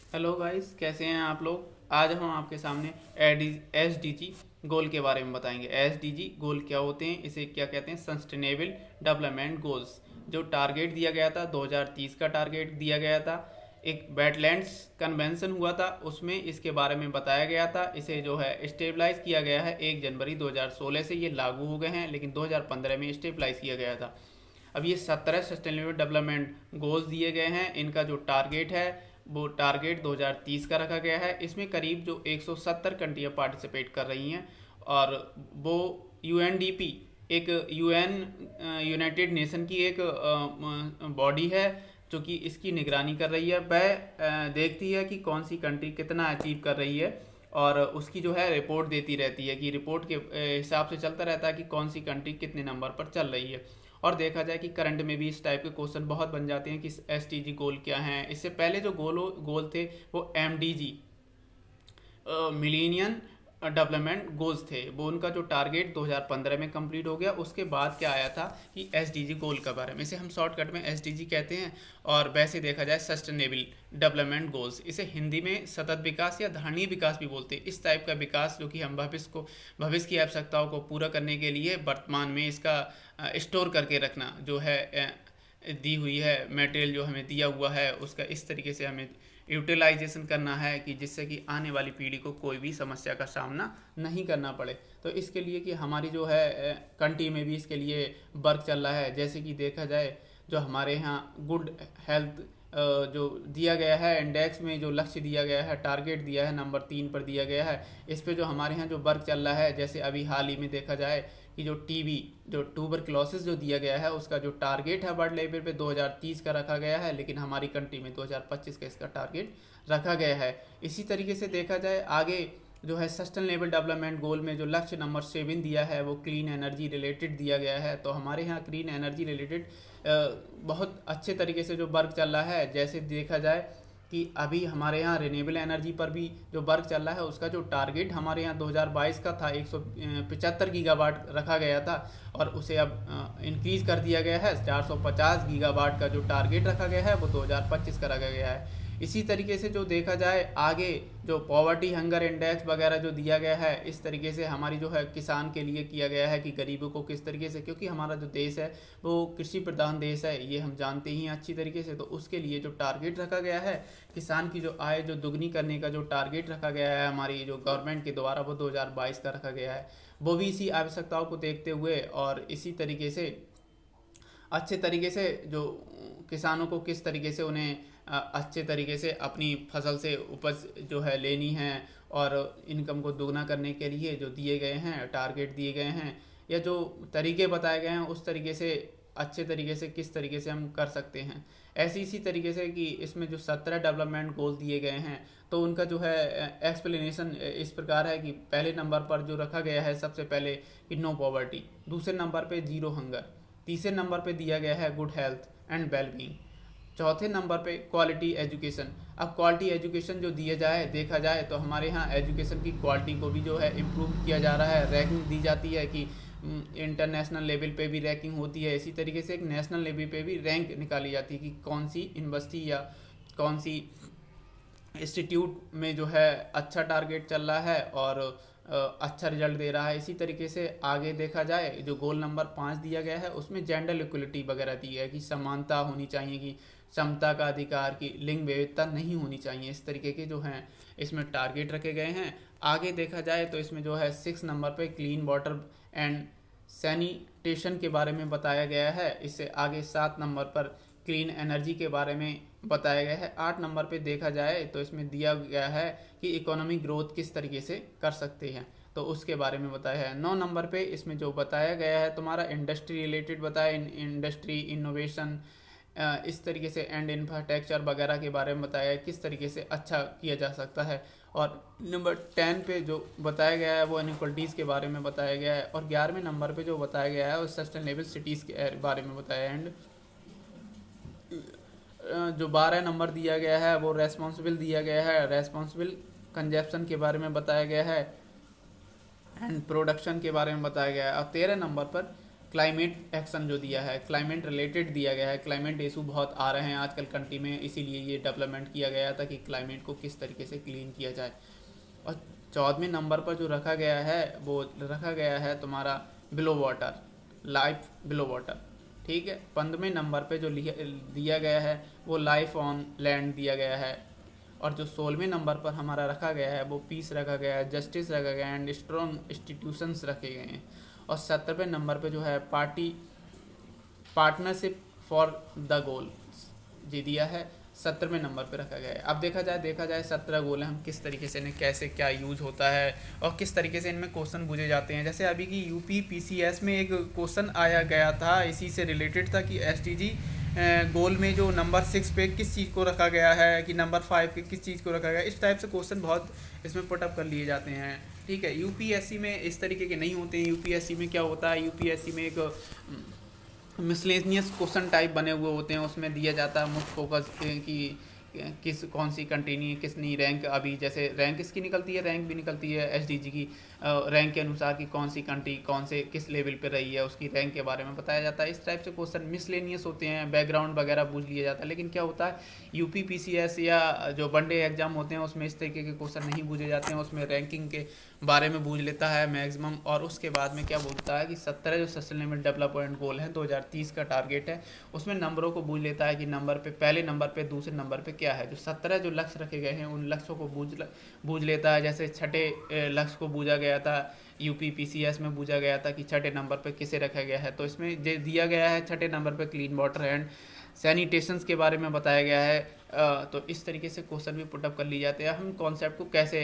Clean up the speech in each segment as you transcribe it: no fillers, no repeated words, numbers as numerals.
Hello guys, कैसे हैं आप लोग। आज हम आपके सामने एसडीजी गोल के बारे में बताएंगे। एसडीजी गोल क्या होते हैं, इसे क्या कहते हैं, सस्टेनेबल डेवलपमेंट गोल्स। जो टारगेट दिया गया था 2030 का टारगेट दिया गया था, एक वेटलैंड्स कन्वेंशन हुआ था, उसमें इसके बारे में बताया गया था। इसे जो है स्टेबलाइज किया गया है 1 जनवरी 2016 से। ये लागू हो गए हैं, लेकिन 2015 में स्टेबलाइज किया गया था। अब ये 17 सस्टेनेबल डेवलपमेंट गोल्स दिए गए हैं। इनका जो टारगेट है वो टारगेट 2030 का रखा गया है। इसमें करीब जो 170 कंट्रियाँ पार्टिसिपेट कर रही हैं, और वो यूएनडीपी एक यूएन यूनाइटेड नेशन की एक बॉडी है जो कि इसकी निगरानी कर रही है। वह देखती है कि कौन सी कंट्री कितना अचीव कर रही है, और उसकी जो है रिपोर्ट देती रहती है कि रिपोर्ट के हिसाब से चलता रहता है कि कौन सी कंट्री कितने नंबर पर चल रही है। और देखा जाए कि करंट में भी इस टाइप के क्वेश्चन बहुत बन जाते हैं कि एसटीजी गोल क्या हैं। इससे पहले जो गोल थे वो एमडीजी मिलीनियन डेवलपमेंट गोल्स थे। वो उनका जो टारगेट 2015 में कंप्लीट हो गया। उसके बाद क्या आया था कि एसडीजी गोल के बारे में, इसे हम शॉर्टकट में एसडीजी कहते हैं। और वैसे देखा जाए सस्टेनेबल डेवलपमेंट गोल्स, इसे हिंदी में सतत विकास या धारणीय विकास भी बोलते हैं। इस टाइप का विकास जो कि हम भविष्य की आवश्यकताओं को पूरा करने के लिए वर्तमान में इसका स्टोर करके रखना जो है, दी हुई है मटेरियल जो हमें दिया हुआ है उसका इस तरीके से हमें यूटिलाइजेशन करना है कि जिससे कि आने वाली पीढ़ी को कोई भी समस्या का सामना नहीं करना पड़े। तो इसके लिए कि हमारी जो है कंट्री में भी इसके लिए वर्क चल रहा है। जैसे कि देखा जाए, जो हमारे यहाँ गुड हेल्थ जो दिया गया है इंडेक्स में, जो लक्ष्य दिया गया है, टारगेट दिया है, नंबर 3 पर दिया गया है। इस पे जो हमारे यहाँ जो वर्क चल रहा है, जैसे अभी हाल ही में देखा जाए कि जो टीबी जो ट्यूबरक्लोसिस जो दिया गया है, उसका जो टारगेट है वर्ल्ड लेवल पे 2030 का रखा गया है, लेकिन हमारी कंट्री में 2025 का इसका टारगेट रखा गया है। इसी तरीके से देखा जाए आगे जो है सस्टेनेबल डेवलपमेंट गोल में जो लक्ष्य नंबर 7 दिया है वो क्लीन एनर्जी रिलेटेड दिया गया है। तो हमारे यहाँ क्लीन एनर्जी रिलेटेड बहुत अच्छे तरीके से जो वर्क चल रहा है। जैसे देखा जाए कि अभी हमारे यहाँ रिन्यूएबल एनर्जी पर भी जो वर्क चल रहा है, उसका जो टारगेट हमारे यहाँ 2022 का था 175 गीगावाट रखा गया था, और उसे अब इंक्रीज कर दिया गया है। 450 गीगावाट का जो टारगेट रखा गया है वो 2025 का रखा गया है। इसी तरीके से जो देखा जाए आगे जो पॉवर्टी हंगर इंडेक्स वगैरह जो दिया गया है, इस तरीके से हमारी जो है किसान के लिए किया गया है कि गरीबों को किस तरीके से, क्योंकि हमारा जो देश है वो कृषि प्रधान देश है, ये हम जानते ही हैं अच्छी तरीके से। तो उसके लिए जो टारगेट रखा गया है, किसान की जो आय जो दुगनी करने का जो टारगेट रखा गया है हमारी जो गवर्नमेंट के द्वारा, वो 2022 का रखा गया है। वो भी इसी आवश्यकताओं को देखते हुए और इसी तरीके से अच्छे तरीके से जो किसानों को किस तरीके से उन्हें अच्छे तरीके से अपनी फसल से उपज जो है लेनी है, और इनकम को दोगुना करने के लिए जो दिए गए हैं टारगेट दिए गए हैं, या जो तरीके बताए गए हैं, उस तरीके से अच्छे तरीके से किस तरीके से हम कर सकते हैं। ऐसी इसी तरीके से कि इसमें जो 17 डेवलपमेंट गोल दिए गए हैं, तो उनका जो है एक्सप्लेनेशन इस प्रकार है कि पहले नंबर पर जो रखा गया है सबसे पहले कि नो पॉवर्टी, दूसरे नंबर पे जीरो हंगर, तीसरे नंबर पे दिया गया है गुड हेल्थ एंड वेलबींग, चौथे नंबर पे क्वालिटी एजुकेशन। अब क्वालिटी एजुकेशन जो दिया जाए, देखा जाए तो हमारे यहाँ एजुकेशन की क्वालिटी को भी जो है इम्प्रूव किया जा रहा है। रैंकिंग दी जाती है कि इंटरनेशनल लेवल पे भी रैंकिंग होती है, इसी तरीके से एक नेशनल लेवल पे भी रैंक निकाली जाती है कि कौन सी यूनिवर्सिटी या कौन सी इंस्टीट्यूट में जो है अच्छा टारगेट चल रहा है और अच्छा रिजल्ट दे रहा है। इसी तरीके से आगे देखा जाए जो गोल नंबर 5 दिया गया है, उसमें जेंडर इक्वलिटी वगैरह दी है कि समानता होनी चाहिए, कि समता का अधिकार, की लिंग विविधता नहीं होनी चाहिए। इस तरीके के जो हैं इसमें टारगेट रखे गए हैं। आगे देखा जाए तो इसमें जो है 6 नंबर पे क्लीन वाटर एंड सैनिटेशन के बारे में बताया गया है। इससे आगे 7 नंबर पर क्लीन एनर्जी के बारे में बताया गया है। 8 नंबर पे देखा जाए तो इसमें दिया गया है कि इकोनॉमिक ग्रोथ किस तरीके से कर सकते हैं, तो उसके बारे में बताया है। 9 नंबर पे इसमें जो बताया गया है तुम्हारा इंडस्ट्री रिलेटेड बताया, इंडस्ट्री इनोवेशन इस तरीके से एंड इंफ्रास्ट्रक्चर वगैरह के बारे में बताया है किस तरीके से अच्छा किया जा सकता है। और नंबर 10 पे जो बताया गया है वो इनइक्वलिटीज़ के बारे में बताया गया है। और 11वें नंबर पे जो बताया गया है वो सस्टेनेबल सिटीज़ के बारे में बताया है। एंड जो 12 नंबर दिया गया है वो रेस्पॉन्सिबल दिया गया है, रेस्पॉन्सिबल कंजप्शन के बारे में बताया गया है एंड प्रोडक्शन के बारे में बताया गया है। और 13 नंबर पर क्लाइमेट एक्शन जो दिया है, क्लाइमेट रिलेटेड दिया गया है, क्लाइमेट इशू बहुत आ रहे हैं आजकल कंट्री में, इसीलिए ये डेवलपमेंट किया गया था कि क्लाइमेट को किस तरीके से क्लीन किया जाए। और 14वें नंबर पर जो रखा गया है वो रखा गया है तुम्हारा below water, life below water, ठीक है। 15वें नंबर पे जो दिया गया है वो लाइफ ऑन लैंड दिया गया है। और जो 16वें नंबर पर हमारा रखा गया है वो पीस रखा गया है, जस्टिस रखा गया है एंड स्ट्रॉन्ग इंस्टीट्यूशंस रखे गए हैं। और 17वें नंबर पे जो है पार्टनरशिप फॉर द गोल जी दिया है, 17वें नंबर पे रखा गया है। अब देखा जाए 17 गोल हैं, हम किस तरीके से इन्हें कैसे क्या यूज होता है और किस तरीके से इनमें क्वेश्चन पूछे जाते हैं। जैसे अभी की यूपी पीसीएस में एक क्वेश्चन आया गया था, इसी से रिलेटेड था कि एसडीजी गोल में जो नंबर 6 पे किस चीज़ को रखा गया है, कि नंबर 5 पे किस चीज़ को रखा गया है। इस टाइप से क्वेश्चन बहुत इसमें पुटअप कर लिए जाते हैं, ठीक है। यूपीएससी में इस तरीके के नहीं होते हैं। यूपीएससी में क्या होता है, यूपीएससी में एक मिसलेनियस क्वेश्चन टाइप बने हुए होते हैं, उसमें दिया जाता है मुख्य फोकस कि किस कौन सी कंट्री किस नहीं रैंक, अभी जैसे रैंक इसकी निकलती है, रैंक भी निकलती है एसडीजी की रैंक के अनुसार कि कौन सी कंट्री कौन से किस लेवल पे रही है, उसकी रैंक के बारे में बताया जाता है। इस टाइप से क्वेश्चन मिसलेनियस होते हैं, बैकग्राउंड वगैरह पूछ लिया जाता है। लेकिन क्या होता है यूपी पीसीएस या जो वनडे एग्जाम होते हैं उसमें इस तरीके के क्वेश्चन नहीं पूछे जाते हैं, उसमें रैंकिंग के बारे में पूछ लेता है मैक्सिमम। और उसके बाद में क्या बोलता है कि 17 जो सस्टेनेबल डेवलपमेंट गोल है 2030 का टारगेट है, उसमें नंबरों को पूछ लेता है कि नंबर पे पहले नंबर पे दूसरे नंबर पे क्या है। जो 17 जो लक्ष्य रखे गए हैं उन लक्ष्यों को बूझ लेता है। जैसे छठे लक्ष्य को बूझा गया था, यूपी पीसीएस में बूझा गया था कि छठे नंबर पे किसे रखा गया है, तो इसमें दिया गया है छठे नंबर पे क्लीन वाटर एंड सैनिटेशंस के बारे में बताया गया है। तो इस तरीके से क्वेश्चन भी पुटअप कर लिए जाते हैं। हम कॉन्सेप्ट को कैसे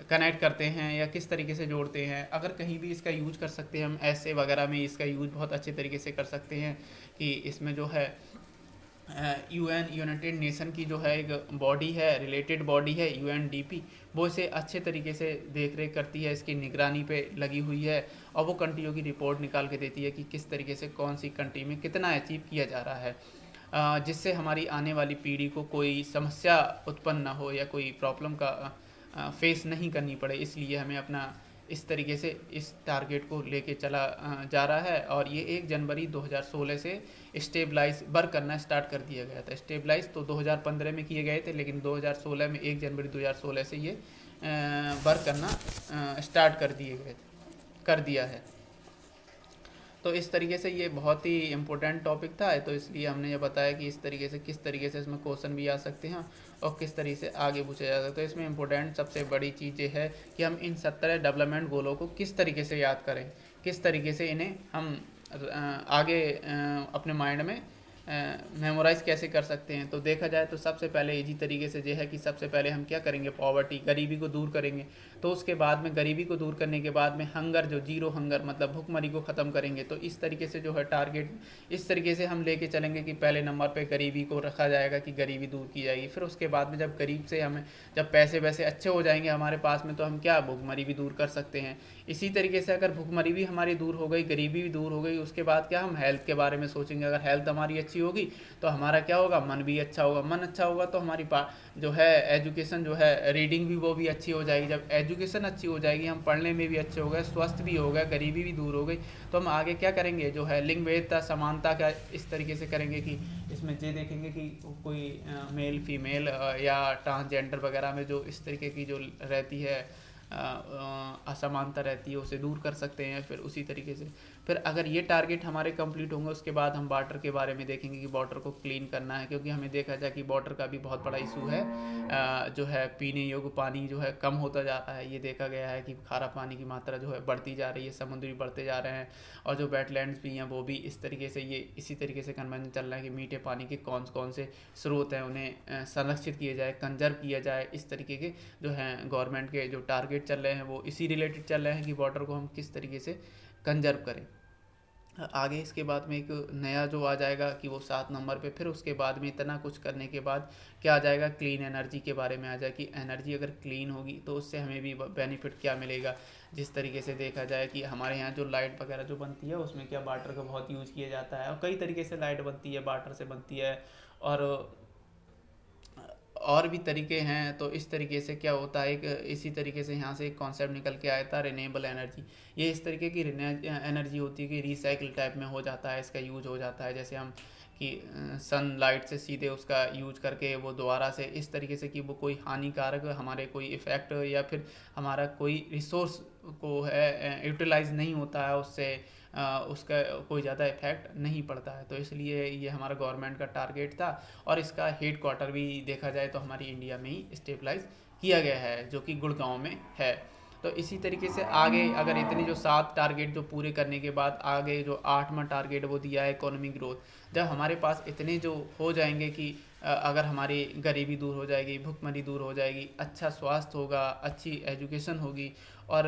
कनेक्ट करते हैं या किस तरीके से जोड़ते हैं, अगर कहीं भी इसका यूज कर सकते हैं हम, ऐसे वगैरह में इसका यूज बहुत अच्छे तरीके से कर सकते हैं कि इसमें जो है यूएन यूनाइटेड नेशन की जो है एक बॉडी है, रिलेटेड बॉडी है यूएनडीपी, वो इसे अच्छे तरीके से देख रेख करती है, इसकी निगरानी पे लगी हुई है और वो कंट्रियों की रिपोर्ट निकाल के देती है कि किस तरीके से कौन सी कंट्री में कितना अचीव किया जा रहा है, जिससे हमारी आने वाली पीढ़ी को कोई समस्या उत्पन्न ना हो या कोई प्रॉब्लम का फेस नहीं करनी पड़े। इसलिए हमें अपना इस तरीके से इस टारगेट को लेके चला जा रहा है। और ये 1 जनवरी 2016 से स्टेबलाइज वर्क करना स्टार्ट कर दिया गया था। स्टेबलाइज तो 2015 में किए गए थे, लेकिन 2016 में 1 जनवरी 2016 से ये वर्क करना स्टार्ट कर दिया है। तो इस तरीके से ये बहुत ही इम्पोर्टेंट टॉपिक था, तो इसलिए हमने ये बताया कि इस तरीके से किस तरीके से इसमें क्वेश्चन भी आ सकते हैं और किस तरीके से आगे पूछा जा सकता है। इसमें इम्पोर्टेंट सबसे बड़ी चीज़ ये है कि हम इन 17 डेवलपमेंट गोलों को किस तरीके से याद करें, किस तरीके से इन्हें हम आगे अपने माइंड में मेमोराइज कैसे कर सकते हैं। तो देखा जाए तो सबसे पहले इजी तरीके से ये है कि सबसे पहले हम क्या करेंगे, पॉवर्टी गरीबी को दूर करेंगे। तो उसके बाद में गरीबी को दूर करने के बाद में हंगर, जो जीरो हंगर मतलब भुखमरी को ख़त्म करेंगे। तो इस तरीके से जो है टारगेट इस तरीके से हम लेके चलेंगे कि पहले नंबर पे गरीबी को रखा जाएगा कि गरीबी दूर की जाएगी। फिर उसके बाद में जब गरीब से हमें जब पैसे वैसे अच्छे हो जाएंगे हमारे पास में, तो हम क्या भुखमरी भी दूर कर सकते हैं। इसी तरीके से अगर भुखमरी भी हमारी दूर हो गई, गरीबी भी दूर हो गई, उसके बाद क्या हम हेल्थ के बारे में सोचेंगे। अगर हेल्थ हमारी अच्छी होगी तो हमारा क्या होगा, मन भी अच्छा होगा। मन अच्छा होगा तो हमारी जो है एजुकेशन जो है रीडिंग भी वो भी अच्छी हो जाएगी। जब एजुकेशन अच्छी हो जाएगी, हम पढ़ने में भी अच्छे हो गए, स्वस्थ भी हो गए, गरीबी भी दूर हो गई, तो हम आगे क्या करेंगे, जो है लिंग भेदता समानता का इस तरीके से करेंगे कि इसमें ये देखेंगे कि कोई मेल फीमेल या ट्रांसजेंडर वगैरह में जो इस तरीके की जो रहती है असमानता रहती है, उसे दूर कर सकते हैं। फिर उसी तरीके से फिर अगर ये टारगेट हमारे कंप्लीट होंगे, उसके बाद हम वाटर के बारे में देखेंगे कि वाटर को क्लीन करना है, क्योंकि हमें देखा जाए कि वाटर का भी बहुत बड़ा इशू है। जो है पीने योग्य पानी जो है कम होता जा रहा है। ये देखा गया है कि खारा पानी की मात्रा जो है बढ़ती जा रही है, समुद्र भी बढ़ते जा रहे हैं, और जो वेटलैंड्स भी हैं वो भी इस तरीके से ये इसी तरीके से कन्वर्जन चल रहा है कि मीठे पानी के कौन कौन से स्रोत हैं उन्हें संरक्षित किया जाए, कंजर्व किया जाए। इस तरीके के जो है गवर्नमेंट के जो टारगेट चल रहे हैं वो इसी रिलेटेड चल रहे हैं कि वाटर को हम किस तरीके से कंजर्व करें। आगे इसके बाद में एक नया जो आ जाएगा कि वो 7 नंबर पे, फिर उसके बाद में इतना कुछ करने के बाद क्या आ जाएगा, क्लीन एनर्जी के बारे में आ जाए कि एनर्जी अगर क्लीन होगी तो उससे हमें भी बेनिफिट क्या मिलेगा। जिस तरीके से देखा जाए कि हमारे यहाँ जो लाइट वगैरह जो बनती है उसमें क्या वाटर का बहुत यूज़ किया जाता है, और कई तरीके से लाइट बनती है, वाटर से बनती है, और भी तरीके हैं। तो इस तरीके से क्या होता है, एक इसी तरीके से यहाँ से एक कॉन्सेप्ट निकल के आया था रिन्यूएबल एनर्जी। ये इस तरीके की एनर्जी होती है कि रिसाइकिल टाइप में हो जाता है, इसका यूज हो जाता है। जैसे हम कि सनलाइट से सीधे उसका यूज करके वो दोबारा से इस तरीके से कि वो कोई हानिकारक हमारे कोई इफ़ेक्ट या फिर हमारा कोई रिसोर्स को है यूटिलाइज नहीं होता है, उससे उसका कोई ज़्यादा इफेक्ट नहीं पड़ता है। तो इसलिए ये हमारा गवर्नमेंट का टारगेट था और इसका हेड क्वार्टर भी देखा जाए तो हमारी इंडिया में ही स्टेबलाइज किया गया है, जो कि गुड़गांव में है। तो इसी तरीके से आगे अगर इतने जो 7 टारगेट जो पूरे करने के बाद आगे जो 8वां टारगेट वो दिया है इकोनॉमिक ग्रोथ। जब हमारे पास इतने जो हो जाएंगे कि अगर हमारी गरीबी दूर हो जाएगी, भुखमरी दूर हो जाएगी, अच्छा स्वास्थ्य होगा, अच्छी एजुकेशन होगी और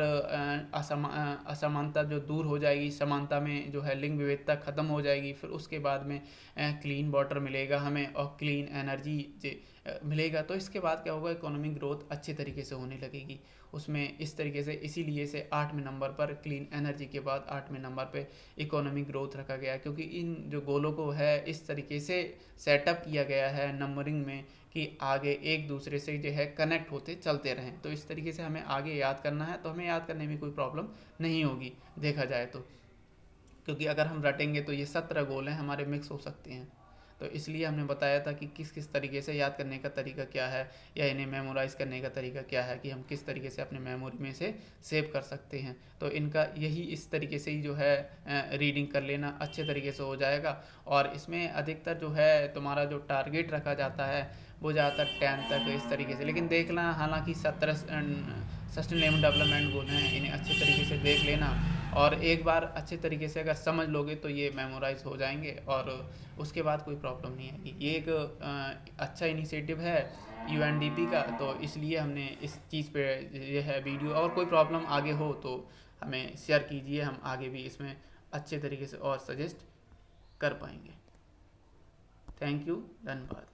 असमानता जो दूर हो जाएगी, समानता में जो है लिंग विविधता ख़त्म हो जाएगी, फिर उसके बाद में क्लीन वाटर मिलेगा हमें और क्लीन एनर्जी मिलेगा। तो इसके बाद क्या होगा, इकोनॉमिक ग्रोथ अच्छे तरीके से होने लगेगी उसमें। इस तरीके से इसीलिए से 8वें नंबर पर क्लीन एनर्जी के बाद 8वें नंबर पे इकोनॉमिक ग्रोथ रखा गया, क्योंकि इन जो गोलों को है इस तरीके से सेटअप किया गया है नंबरिंग में कि आगे एक दूसरे से जो है कनेक्ट होते चलते रहें। तो इस तरीके से हमें आगे याद करना है, तो हमें याद करने में कोई प्रॉब्लम नहीं होगी देखा जाए तो, क्योंकि अगर हम रटेंगे तो ये 17 गोल हैं हमारे मिक्स हो सकते हैं। तो इसलिए हमने बताया था कि किस किस तरीके से याद करने का तरीका क्या है या इन्हें मेमोराइज़ करने का तरीका क्या है, कि हम किस तरीके से अपने मेमोरी में से सेव कर सकते हैं। तो इनका यही इस तरीके से ही जो है रीडिंग कर लेना अच्छे तरीके से हो जाएगा। और इसमें अधिकतर जो है तुम्हारा जो टारगेट रखा जाता है वो ज़्यादातर 10 तक इस तरीके से, लेकिन देखना हालांकि 17 सस्टेनेबल डेवलपमेंट गोल हैं, इन्हें अच्छे तरीके से देख लेना और एक बार अच्छे तरीके से अगर समझ लोगे तो ये मेमोराइज हो जाएंगे और उसके बाद कोई प्रॉब्लम नहीं आएगी। ये एक अच्छा इनिशिएटिव है यूएनडीपी का, तो इसलिए हमने इस चीज़ पे ये है वीडियो। और कोई प्रॉब्लम आगे हो तो हमें शेयर कीजिए, हम आगे भी इसमें अच्छे तरीके से और सजेस्ट कर पाएंगे। थैंक यू, धन्यवाद।